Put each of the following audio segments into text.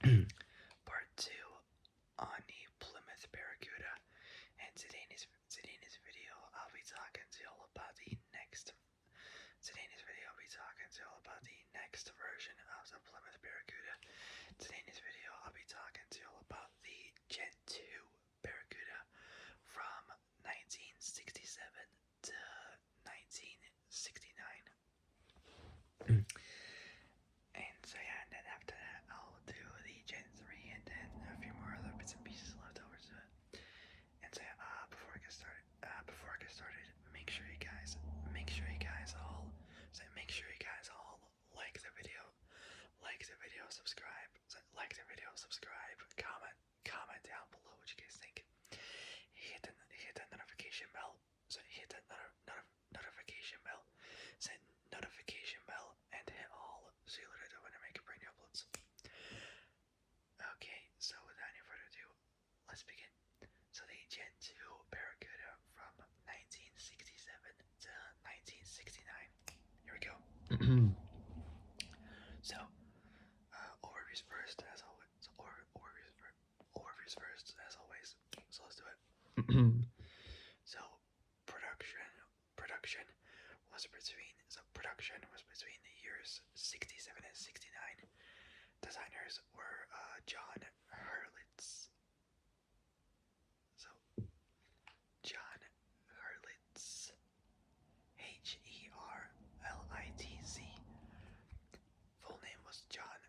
Part 2 on the Plymouth Barracuda, and today's video I'll be talking to you all about the next version of the Plymouth Barracuda. Today's video I'll be talking to you all about the Gen 2 Barracuda from 1967 to 1969. And so yeah, and then after that I'll do the Gen 3 and then a few more other bits and pieces left over to it. And so yeah, before I get started, make sure you guys all subscribe, comment down below what you guys think. Hit that notification bell. So hit that notification bell. Set notification bell and hit all so you'll know when I make brand new uploads. Okay, so without any further ado, let's begin. So the Gen 2 Barracuda from 1967 to 1969. Here we go. So, overviews first, as always. So let's do it. So production was between the years 67 and 69. Designers were John Hurlitz. So John Hurlitz, Herlitz. Full name was John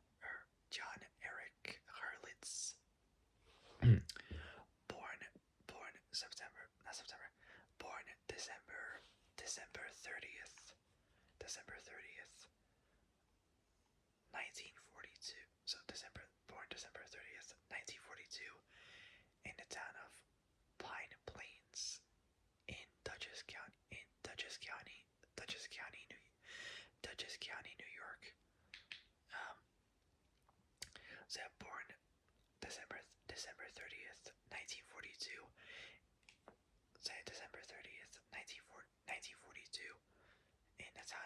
Eric Hurlitz. December 30th, 1942. So born December 30th, 1942, in the town of Pine Plains in Dutchess County, New York. So born December 30th, 1942. Say December 30th, 1942, in the town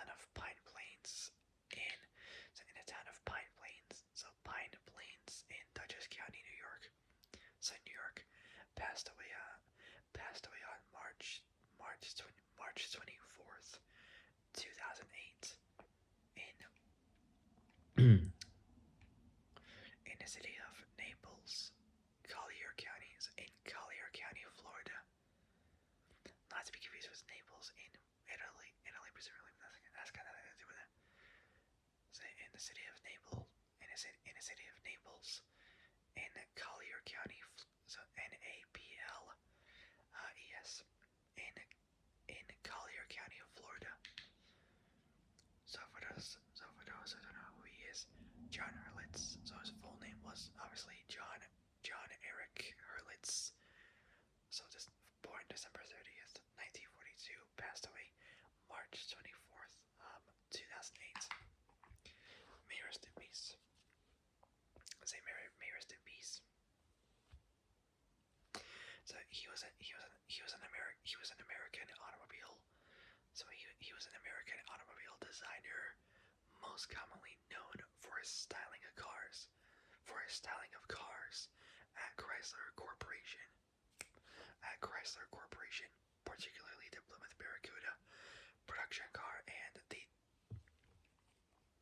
of Pine Plains, so Pine Plains in Dutchess County, New York. So New York passed away on March 24th, 2008, in the city of Naples, Collier County, Florida. Not to be confused with Naples in Italy, presumably that's kind of nothing to do with it. So in the city of Naples, in Collier County, so Naples, in Collier County, Florida. So for those who don't know who he is, John Hurlitz. So his full name was obviously John Eric Hurlitz. So just born December 30th, 1942, passed away March 24th, 2008. May rest in peace. May rest in peace. So he was an American automobile. So he was an American automobile designer, most commonly known for his styling of cars at Chrysler Corporation, particularly the Plymouth Barracuda production car and the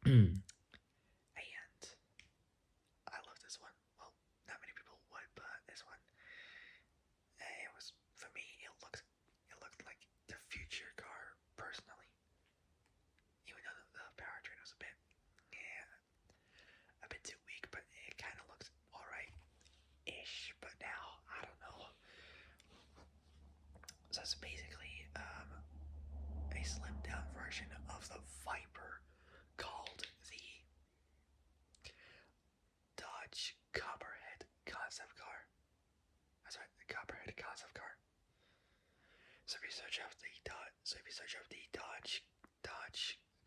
and I love this one. Well, not many people would, but this one, it was, for me, it looked like the future car personally. Even though the powertrain was a bit too weak, but it kind of looks alright-ish. But now, I don't know. So it's basically a slimmed down version of the Viper called the Dodge Copperhead concept car. That's right, the Copperhead concept car. So if you search up the Dodge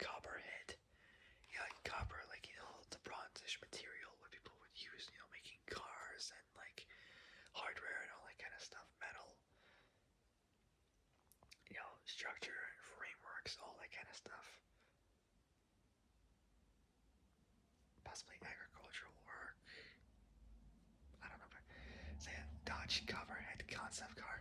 Copperhead, like copper, like, the bronzish material what people would use, making cars and like hardware and all that kind of stuff, metal, structure and frameworks, all that kind of stuff. Possibly agricultural work, concept car.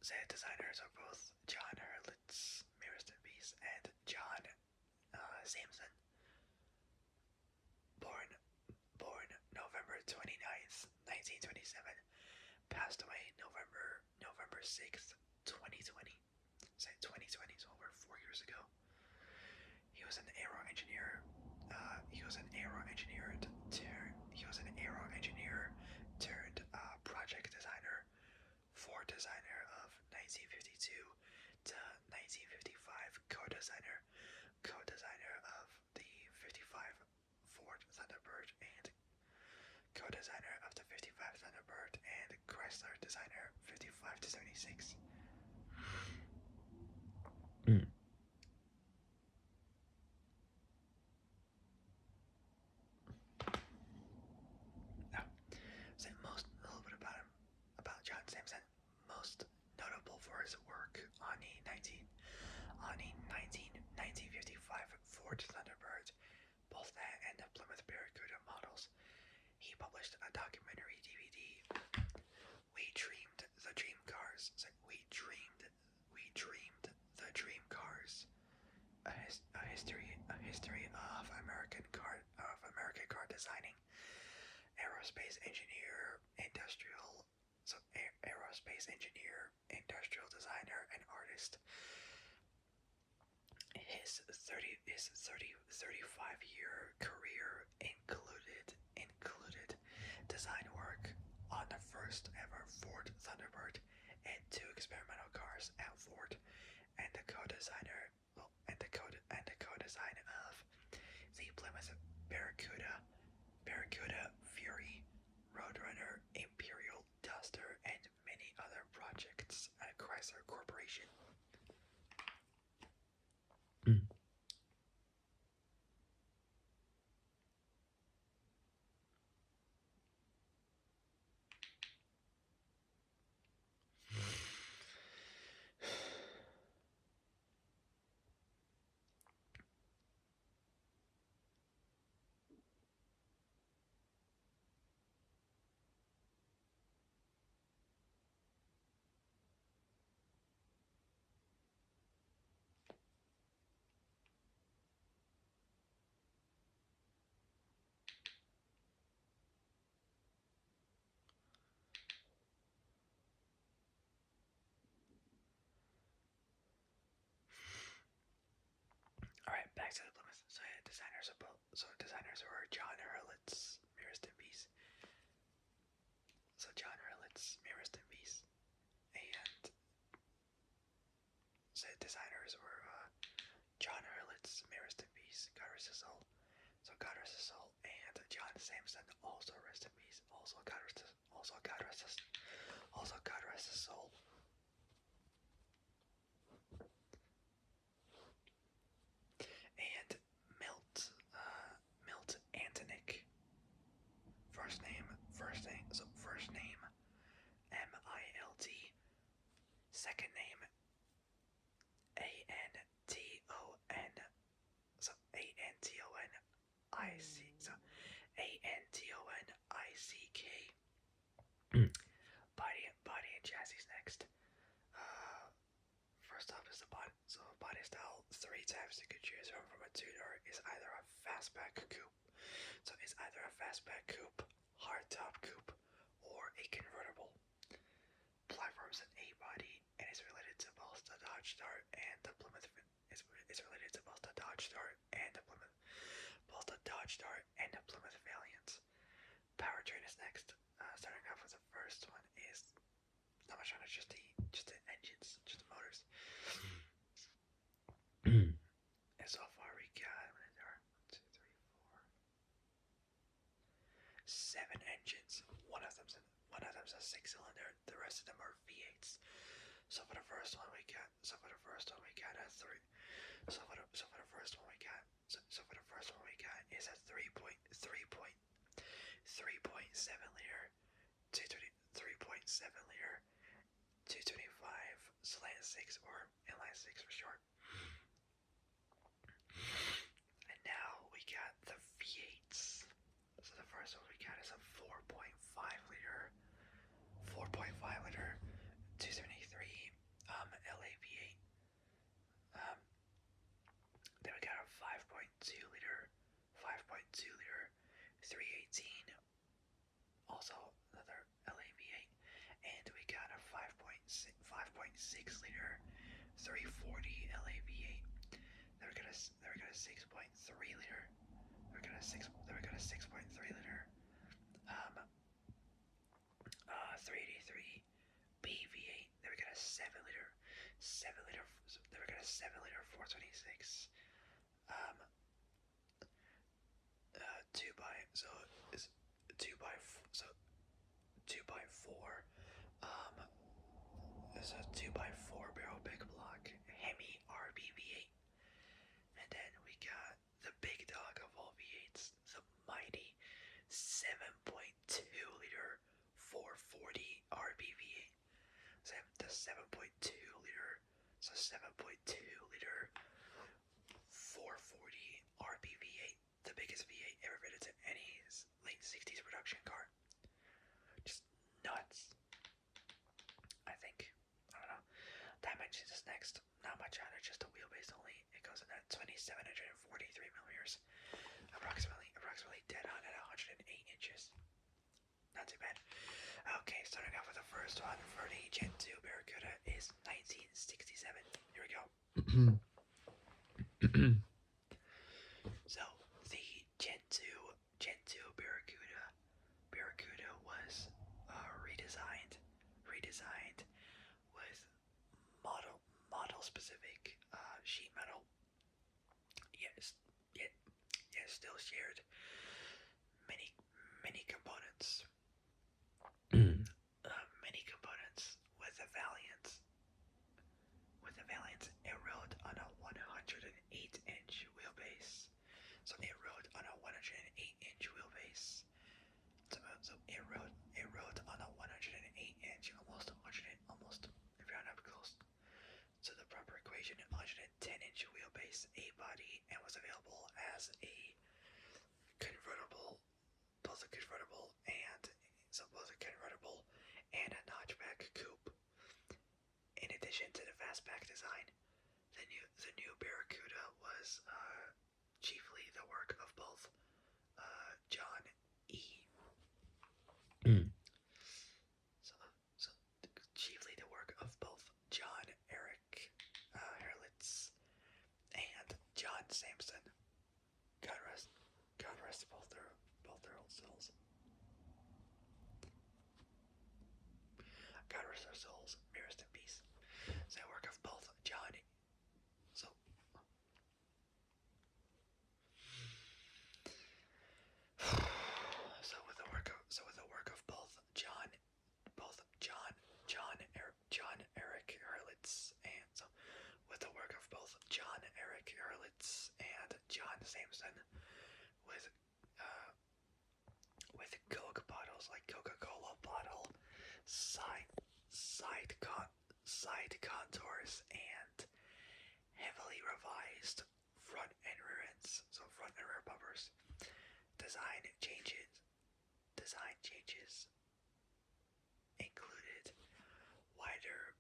Said designers are both John Hurlitz, may rest in peace, and John Samson, born November 29th, 1927, passed away November 6th, 2020. Say 2020, so over 4 years ago. He was an aero engineer. He was an aero engineer turned project designer, Ford designer of 1952 to 1955, co-designer of the 55 Ford Thunderbird, and co-designer of the 55 Thunderbird, and Chrysler designer 55 to 76. Now, say a little bit about him, about John Samson. Most notable for his work on the 1955 Ford Thunderbird, both that and the Plymouth Barracuda models. He published a documentary DVD, We Dreamed the Dream Cars. We dreamed the dream cars. A history of American car designing, aerospace engineer, designer, and artist. His 35-year career included design work on the first ever Ford Thunderbird and 2 experimental cars at Ford, and the co-design of the Plymouth Barracuda, Fury, Roadrunner, Imperial, Duster, and many other projects at Chrysler Corporation. Alright, back to the Plymouth. So yeah, designers were John Hurlitz, may rest in peace. So John Hurlitz, may rest in peace. And said designers were John Hurlitz, may rest in peace, God rest his soul. So God rest his soul, and John Samson, also rest in peace. Also God rest his soul. And Milt Antonick. First name Milt. Second name Anton. So Antonic. So Antonick. Body and chassis next. First up is the body. So body style, 3 types you could choose from a two-door is either a fastback coupe. So it's either a fastback coupe, hardtop coupe, or a convertible. Platform's an A-body and is related to both the Dodge Dart and the Plymouth. It's related to both the Dodge Dart and the Plymouth. Both the Dodge Dart and the Plymouth Valiant. Powertrain is next. Starting off with the first one is not much on it, just the engines, just the motors. And so far we got 7 engines. One of them's a 6-cylinder. The rest of them are V8s. So for the first one we got a 3. So for the first one we got is a 3.7 liter, 3.7 liter, 225 slant 6 or inline 6 for short. And now we got the V8s. So the first one we got is a 4.0 a 6.3 liter 383 BV8. Then we got a 7 liter. Then we got a 7 liter 426. Um, two by so is two by so 2x4. Um, is a 2x4 barrel big block Hemi RBV8. And then we got the big dog of all V8s, the mighty 7.2 liter 440 RBV8. So the 7.2 liter, so 7.2 liter 440 RBV8, the biggest V8 ever fitted to any late 60s production car. Just nuts. I think. I don't know. Dimensions is next. Not much on it, just a wheelbase only. It goes in at 2,743 millimeters, approximately dead on at 108 inches. Not too bad. Okay, starting off with the first one for the Gen 2 Barracuda is 1967. Here we go. So the Gen 2 Barracuda was redesigned with model specific sheet metal. Yes, yet still shared many components. Many components with the Valiant. It rode on a 108-inch wheelbase. So it rode on a 108-inch wheelbase. So it rode on a 108-inch, almost, if you're not close to the proper equation, 110-inch wheelbase, A body, and was available as a convertible, both a convertible and a notchback coupe. In addition to the fastback design, the new Barracuda was chiefly the work of both John E. So chiefly the work of both John Eric Herlitz and John Sampson. God rest both their old souls. God rest their souls. May rest in peace. So the work of both John. So with the work of both John Eric Herlitz and so with the work of both John Eric Herlitz and John Sampson with Coke bottles like Coca-Cola bottle side contours and heavily revised front and rear ends, so front and rear bumpers. Design changes included wider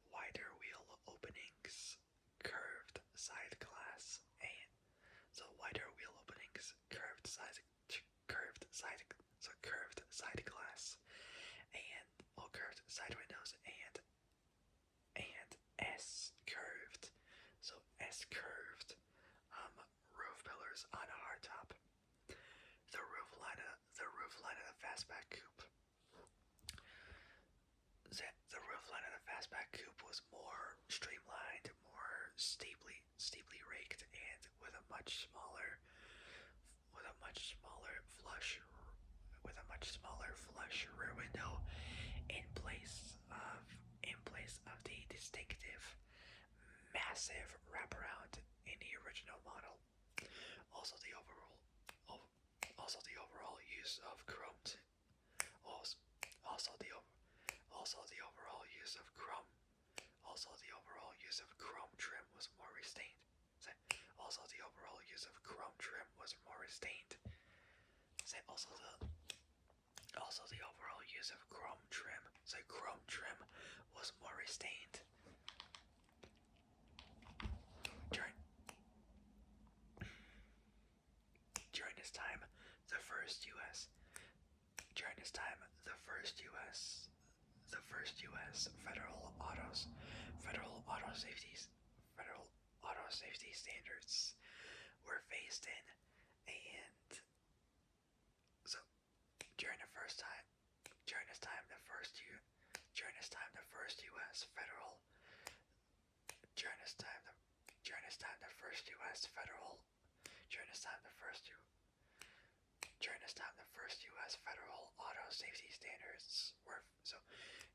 wheel openings, curved side glass, and so wider wheel openings, curved side glass, and curved side windows, and S curved roof pillars on a hardtop. The roof line of the fastback coupe. The roof line of the fastback coupe was more streamlined, more steeply raked, and with a much smaller flush rear window in place of the distinctive massive wraparound in the original model. Also the overall use of chrome trim was more restrained. Also the overall use of chrome trim was more restrained. Also the overall use of chrome trim was more restrained. During this time, the first U.S. federal auto safety standards were phased in, and first U.S. federal during this time the first U.S. federal auto safety standards were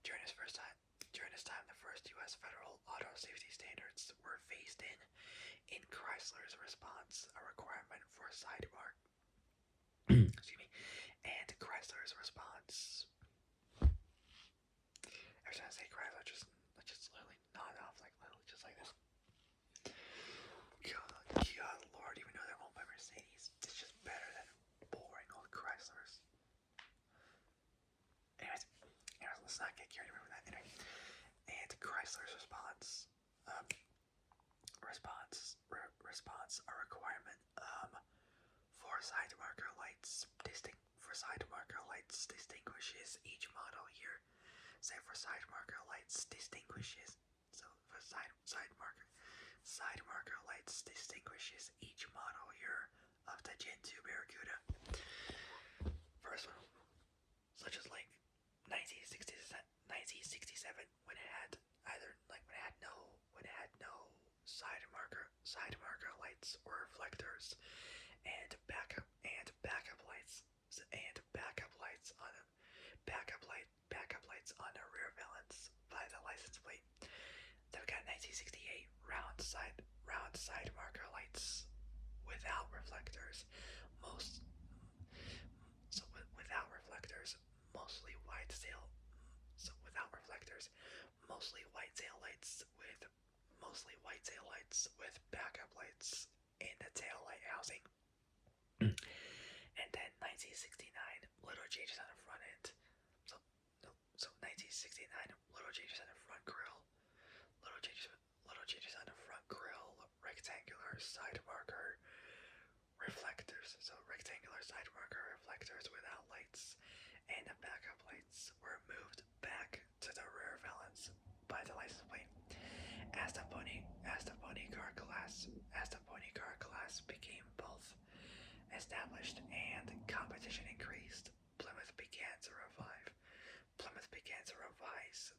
during this time the first U.S. federal auto safety standards were phased in Chrysler's response, a requirement for side mark. Excuse me, and Chrysler's response. Every time I say Chrysler, just literally nod off, like literally just like this. God, Lord, even though they're owned by Mercedes, it's just better than boring old Chryslers. Anyways, let's not get carried away with that. Anyway, and Chrysler's response, a requirement for side marker lights distinguishes each model year. Say for side marker lights distinguishes. So for side marker lights distinguishes each model year of the Gen 2 Barracuda. First one, such as like 1967 when it had no side marker lights or reflectors, and backup lights on the rear valance by the license plate. Then we got 1968 round side marker lights without reflectors, mostly white tail lights with backup lights in the tail light housing. And then 1969, little changes on the front end. So 1969, little changes on the front grille. Little changes on the front grille. Rectangular side marker reflectors. So rectangular side marker reflectors without lights, and the backup lights were moved back to the rear valance by the license plate. As the pony car class became both established and competition increased, Plymouth began to revise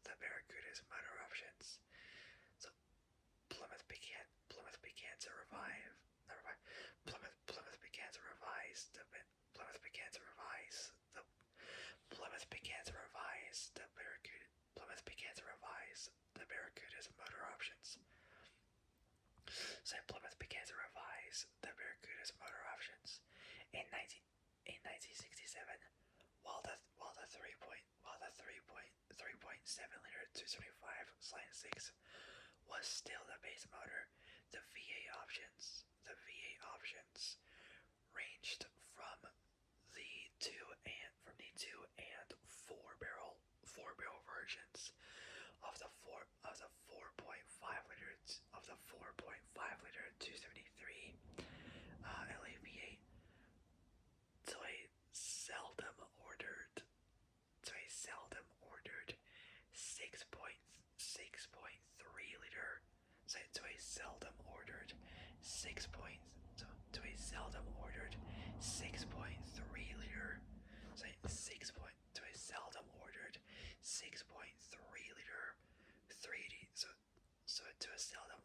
the Barracuda's motor options. So Plymouth began to revise the Barracuda's motor options. In 1967, while the 3.7 liter 275/6 was still the base motor, the VA options ranged from the 2 and 4 barrel versions of the 4.5 liter 273 LAV8 to a seldom ordered 6.3 liter. So to a seldom ordered 6.3 liter. To a seldom ordered 6.3 liter 3D. So to a seldom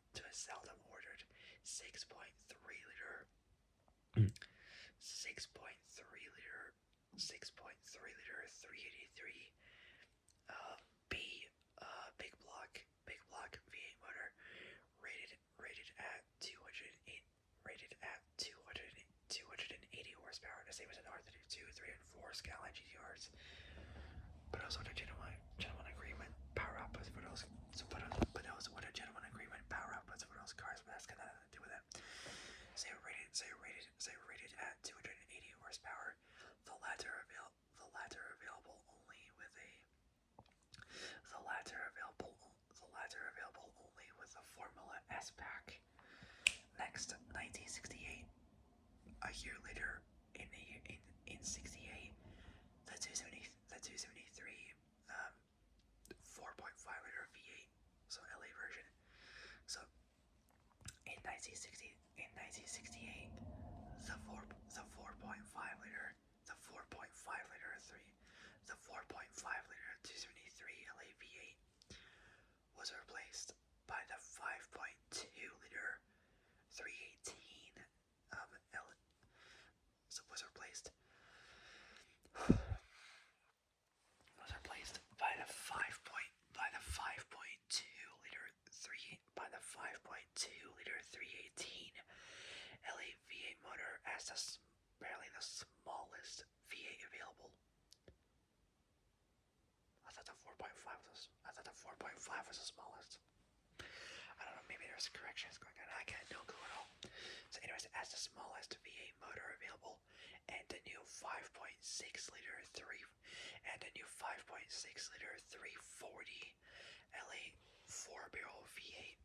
ordered 6.3 liter 383 big block V8 motor rated at 280 horsepower, the same as an R32 3 and 4 Skyline GTRs, but also the gentleman agreement power outputs for those. But those with a gentleman agreement power outputs for those cars, but that's got nothing to do with it. Say rated at 280 horsepower. The latter available only with a Formula S pack. Next, 1968. A year later, in 68, the 273 4.5 liter V8, so LA version. So in 1968, the 4.5 liter 273 LA V8 was replaced by the 5.2 liter 3.8 has barely the smallest V8 available. I thought the 4.5 was. I thought the 4.5 was the smallest. I don't know. Maybe there's corrections going on. I got no clue at all. So, anyways, it has the smallest V8 motor available, and the new 5.6 liter 340 LA 4-barrel V8.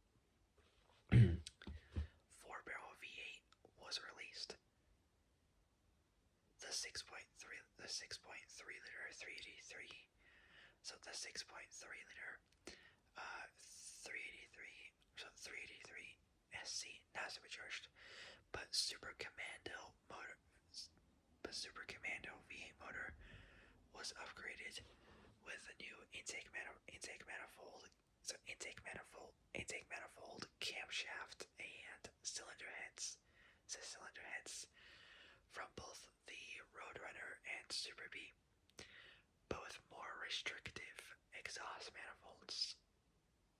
4-barrel V8 was released. The 6.3 liter 383. So the 6.3 liter 383. So 383 SC, not supercharged, but Super Commando motor. But Super Commando V8 motor was upgraded with a new intake manifold. So intake manifold, camshaft, and cylinder heads. So cylinder heads from both the Roadrunner and Super B. Both more restrictive exhaust manifolds,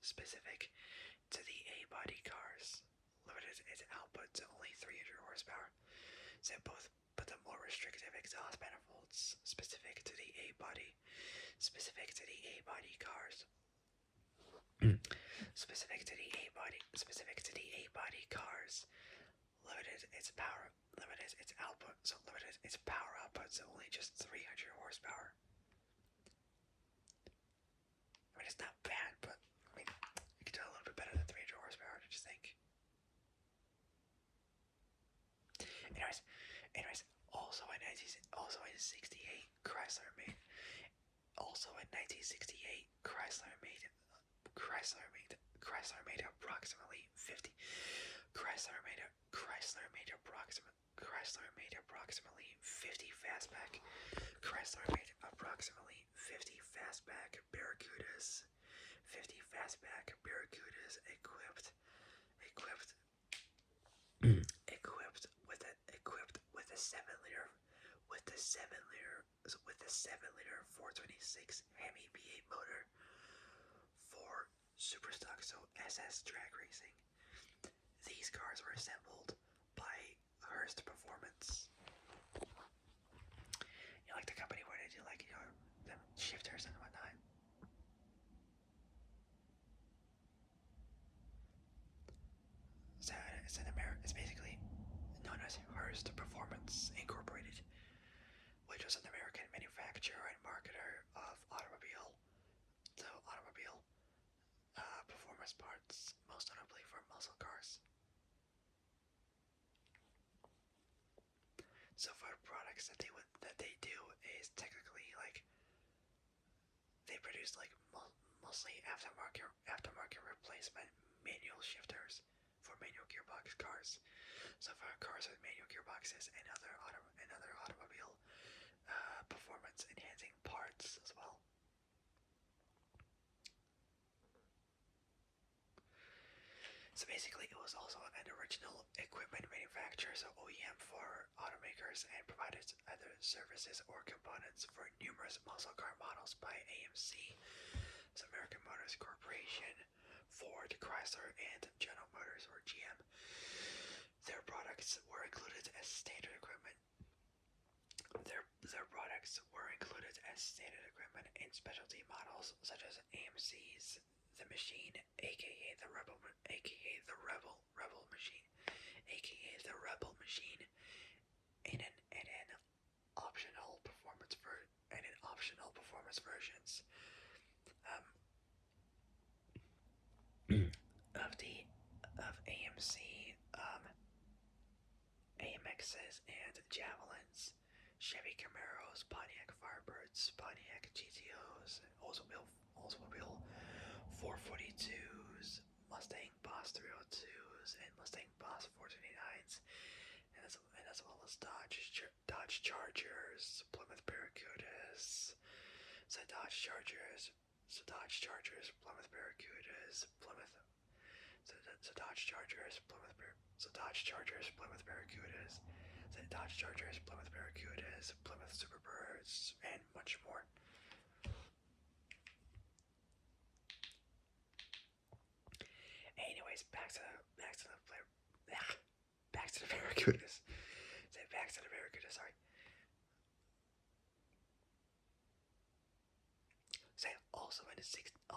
specific to the A-body cars, limited its output to only 300 horsepower. So but the more restrictive exhaust manifolds, specific to the A-body cars, specific to the A-body cars, limited its power output to only just 300 horsepower. I mean, it's not bad, but I mean, you can do a little bit better than 300 horsepower, don't you think? Anyways, also in 1968, Chrysler made approximately 50. Chrysler made approximately 50 fastback. Chrysler made approximately 50 fastback Barracudas. 50 fastback Barracudas equipped with a 7-liter 426 Hemi V8 motor for Superstock, so SS drag racing. These cars were assembled by Hurst Performance. You know, like the company where they do like, you know, the shifters and whatnot. So it's basically known as Hurst Performance Incorporated, which was an American manufacturer and marketer of automobile performance parts, most notably for muscle cars. So for the products that they do is technically like they produce like mostly aftermarket replacement manual shifters for manual gearbox cars. So for cars with manual gearboxes and other automobile performance enhancing parts as well. So basically, it was also an original equipment manufacturer, so OEM for automakers, and provided other services or components for numerous muscle car models by AMC, so American Motors Corporation, Ford, Chrysler, and General Motors or GM. Their products were included as standard equipment. Their products were included as standard equipment in specialty models such as AMC's The Machine, A.K.A. the Rebel Machine, and in optional performance versions of AMC AMXs and Javelins, Chevy Camaros, Pontiac Firebirds, Pontiac GTOs, Oldsmobile 442s, Mustang Boss 302s, and Mustang Boss 429s, and as well as Dodge Chargers, Plymouth Barracudas, Dodge Chargers, Plymouth Barracudas, Dodge Chargers, Plymouth Barracudas, Plymouth Superbirds, and much more. Anyways, back to the Barracudas. So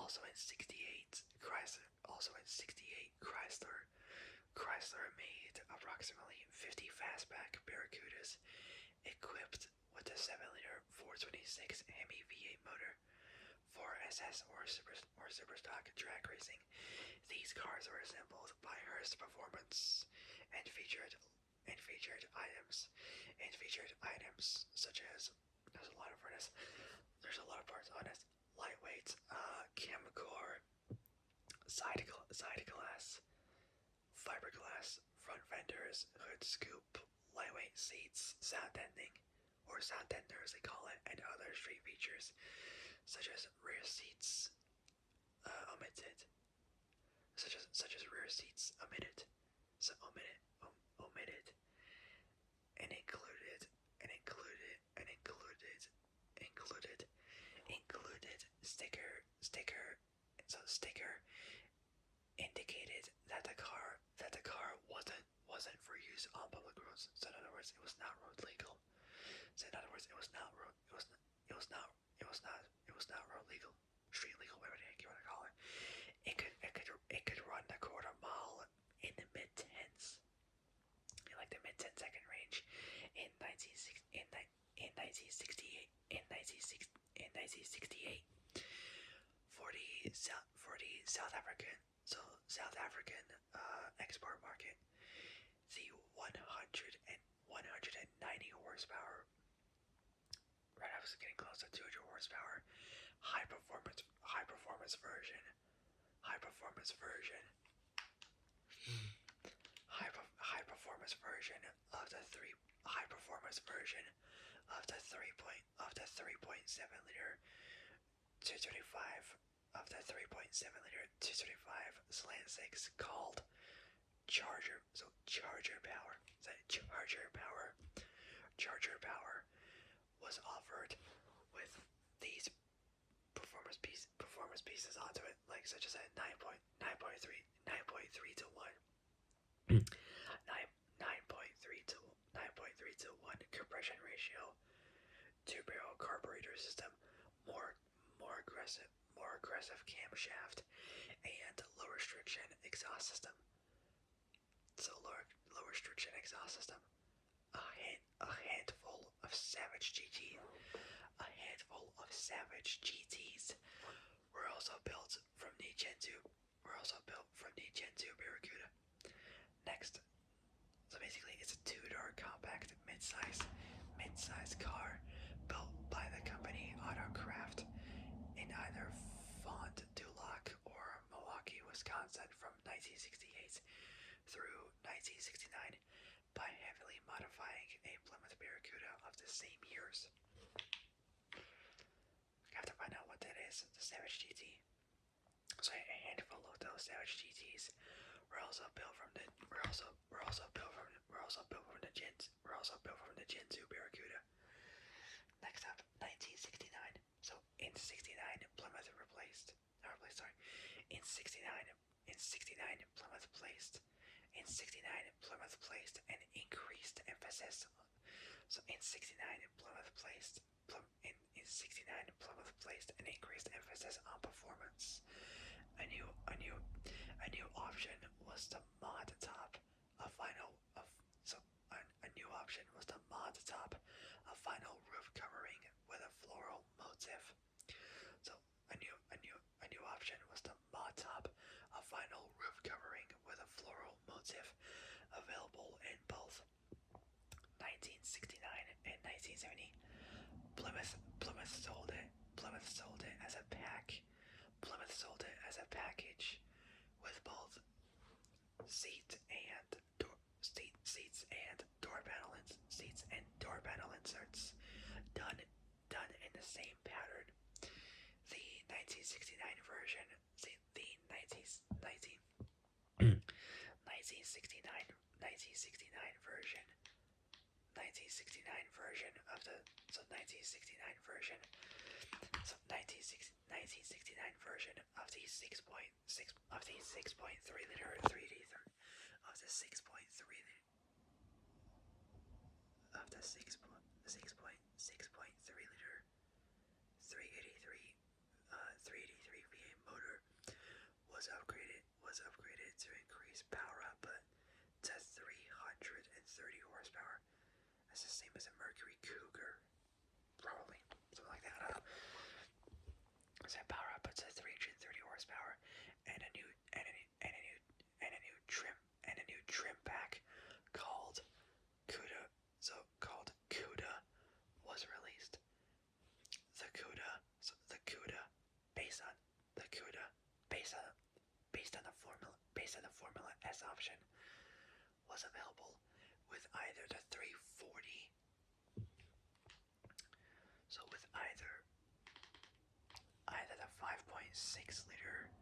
Also in '68, Chrysler made approximately 50 fastback Barracudas equipped with a 7-liter 426 Hemi V8 motor for SS or Superstock drag racing. These cars were assembled by Hearst Performance and featured items such as there's a lot of parts on this: lightweight Camcor side glass, fiberglass front fenders, hood scoop, lightweight seats, sound deadener as they call it, and other street features such as rear seats omitted, such as rear seats omitted, so omitted, and included, and included, and included, included sticker indicated that the car wasn't for use on public roads. So in other words, it was not road legal. So in other words, it was not road legal, street legal, whatever the heck you want to call it. It could run a quarter mile in the mid tens, in like the mid 10-second range in 1968. For the South African export market, the 190 horsepower, right, I was getting close to 200 horsepower, high performance version high performance version of the 3.7 liter 235 slant 6 called Charger Power was offered with these performance pieces onto it, like such as a 9.3 to 1 compression ratio, 2-barrel carburetor system, more aggressive camshaft, and low restriction exhaust system. So low restriction exhaust system. A handful of Savage GTs were also built from the Gen 2 Barracuda. Next, so basically it's a two-door compact mid-size car built by the company Autocraft in either Fond du Lac or Milwaukee, Wisconsin from 1968 through 1969 by heavily modifying a Plymouth Barracuda of the same years. I have to find out what that is, the Savage GT. So a handful of those Savage GTs were also built from the Gen 2 Barracuda. Next up, 1969. So in 69, Plymouth replaced. In 69, Plymouth placed an increased emphasis. So in 69, Plymouth placed an increased emphasis on performance. A new option was the mod top, a final roof covering with a floral motif. So a new option was the mod top, a final roof covering with a floral motif, available in both 1969 and 1970. Plymouth sold it as a package with both seats and door panel inserts done in the same pattern. The 1969 version, of the 6.3 liter 3D of the 6.3 liter 383 V8 motor is a Mercury Cougar, probably something like that. I don't know. So power up to 330 horsepower, and a new trim pack called Cuda. So called Cuda was released. The Cuda, based on the Cuda, based on the Formula S option, was available with either the 340. So with either the 5.6 liter,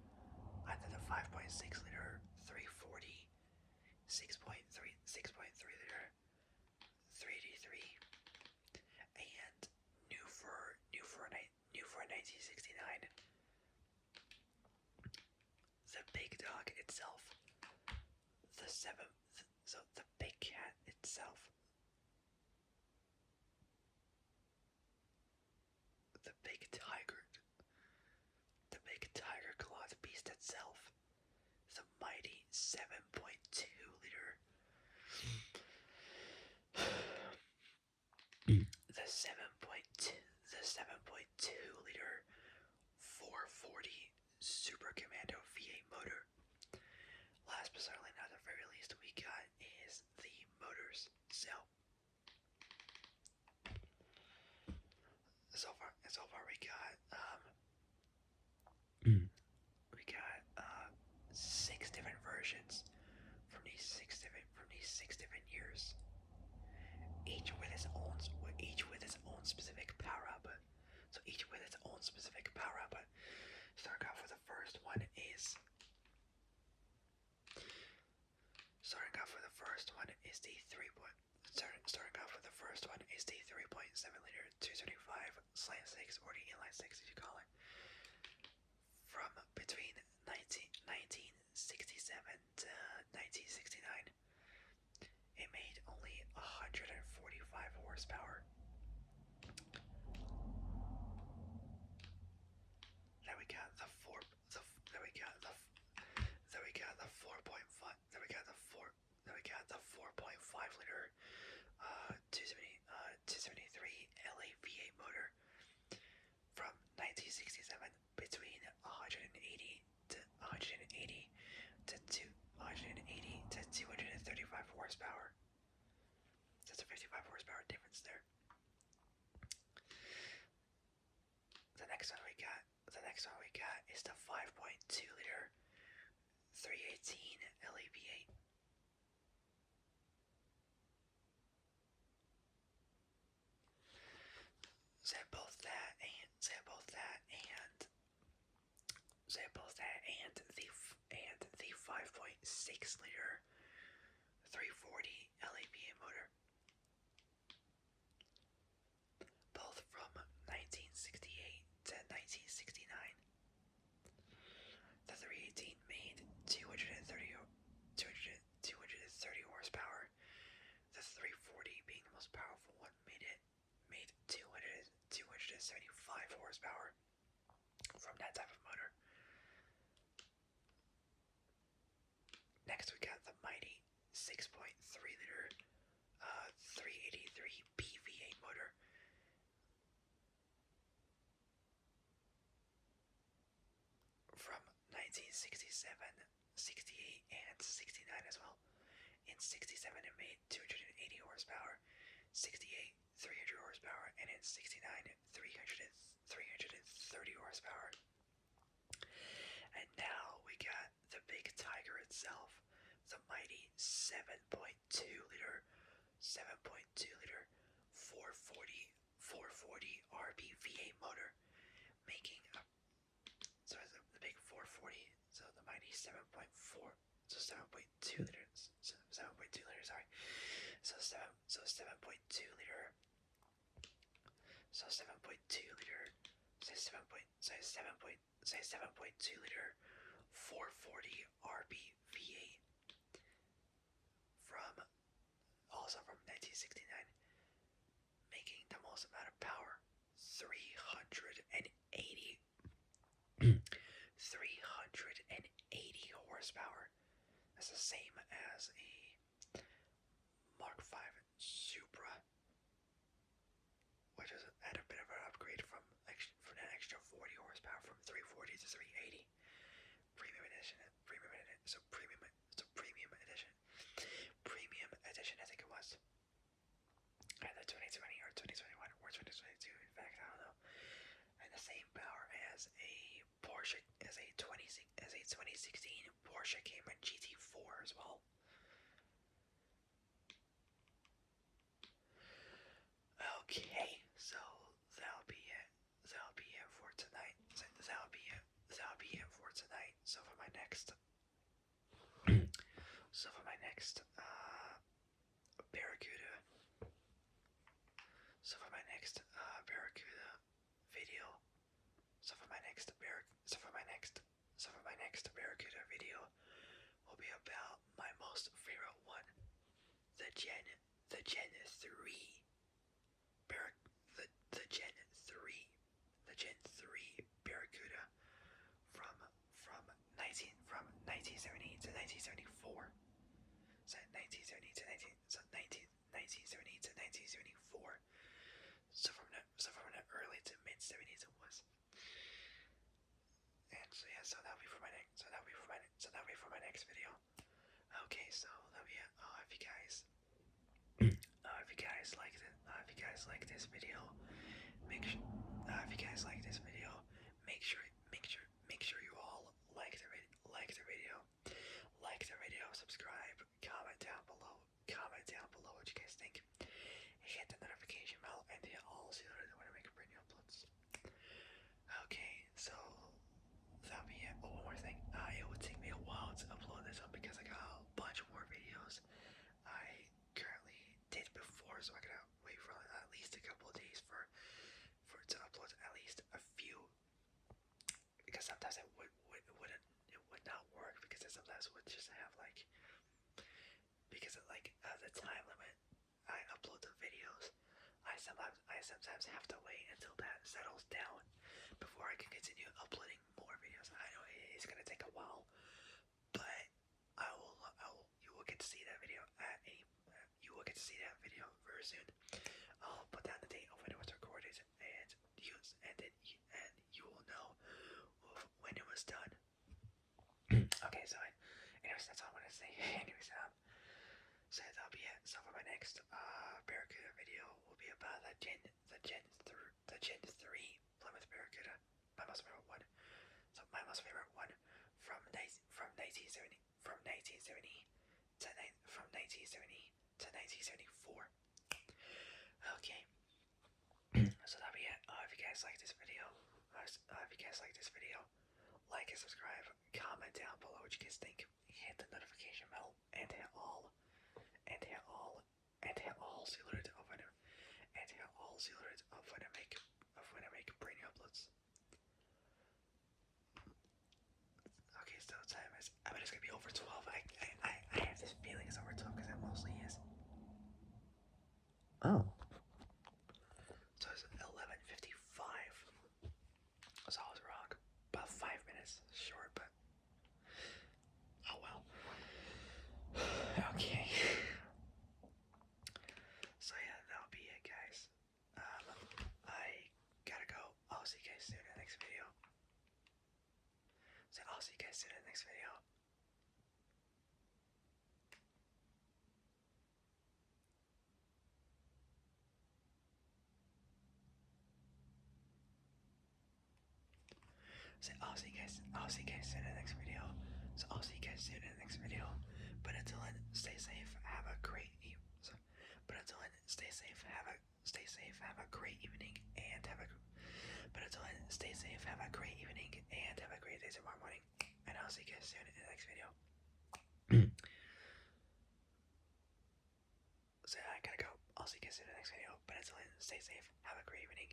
340, 6.3 liter 383, and new for 1969, the big dog itself, the big cat itself, the big tiger clawed beast itself, the mighty 7.2 liter, the 7.2 liter 440 Super Commando V8 motor. Last but certainly not the very least we got is the motors. So far we got we got 6 different versions from these six different years, each with its own specific power output. So each with its own specific power output. Starting off with the first one is the 3.7 liter 275/6 or the inline 6 if you call it. From between 1967 to 1969, it made only 145 horsepower. Then we got the 4. Then we got the 4.5. Then we got the 4.5 liter 273 LA V8 motor from 1967 between 180 to 235 horsepower. That's a 55 horsepower difference there. The next one we got is the 5.2 liter 318 LA V8. Say both that and the 5.6 liter 340 LAVA motor, both from 1968 to 1969. The 318 made 230 horsepower. The 340, being the most powerful one, made 275 horsepower from that type of motor. Next we got the mighty 6.3 liter 383 BV8 motor. From 1967, 68, and 69 as well. In 67 it made 280 horsepower, 68 300 horsepower, and in 69 330 horsepower. And now we got the big tiger itself, the mighty 7.2 liter 440 RB V8 motor, making so the big 440, so the mighty 7.4, so 7.2 liters, 7.2 liters, sorry, so 7.2 liter, so 7.2 liter, say 7.2 liter 440 RB V8 from 1969, making the most amount of power, 380 horsepower. That's the same as a Mark V Supra next Barracuda. So for my next Barracuda video, so for my next Barracuda video will be about my most favorite one, the Gen 3 the Gen 3 Barracuda from 1970 to 1974. So 1970 to 1974. So from the early to mid 70s it was. And so yeah, that'll be for my next video. Okay, so that'll be it. If you guys like this video, if you guys like this video, make sure you all like the video, subscribe, comment down below what you guys think, hit the notification bell, and hit all so you know when I make brand new uploads. Okay, so that'll be it. Oh, one more thing. It would take me a while to upload this one because I got a bunch more videos I currently did before, so I gotta wait for at least a couple of days for to upload at least a few, because sometimes it would not work because it sometimes would just have like, because of like the time limit I upload the videos. I sometimes have to wait until that settles down before I can continue uploading more videos. I know it's gonna take a while, but you will get to see that video very soon. I'll put down the date of when it was recorded, and you will know when it was done. Okay, so anyways, that's all I want to say. So that'll be it. So for my next Barracuda video will be about the Gen 3 Plymouth Barracuda, my most favorite one. So my most favorite one from 1970 to 1974. Okay. So that'll be it. If you guys like this video, like and subscribe, comment down below what you guys think, hit the notification bell, and hit all so you learn of when I make brand new uploads. Okay, so time is, I mean, it's gonna be over 12. I have this feeling it's over 12 because it mostly is. Oh. So it's 11:55. So I was wrong. About 5 minutes short, but oh well. Okay. So yeah, that'll be it, guys. I gotta go. I'll see you guys soon in the next video. So I'll see you guys soon in the next video. So I'll see you guys soon in the next video. But until then, stay safe. Have a great have a great evening, and have a. But until then, stay safe. Have a great evening, and have a great day tomorrow morning. And I'll see you guys soon in the next video. So I gotta go. I'll see you guys in the next video. But until then, stay safe. Have a great evening.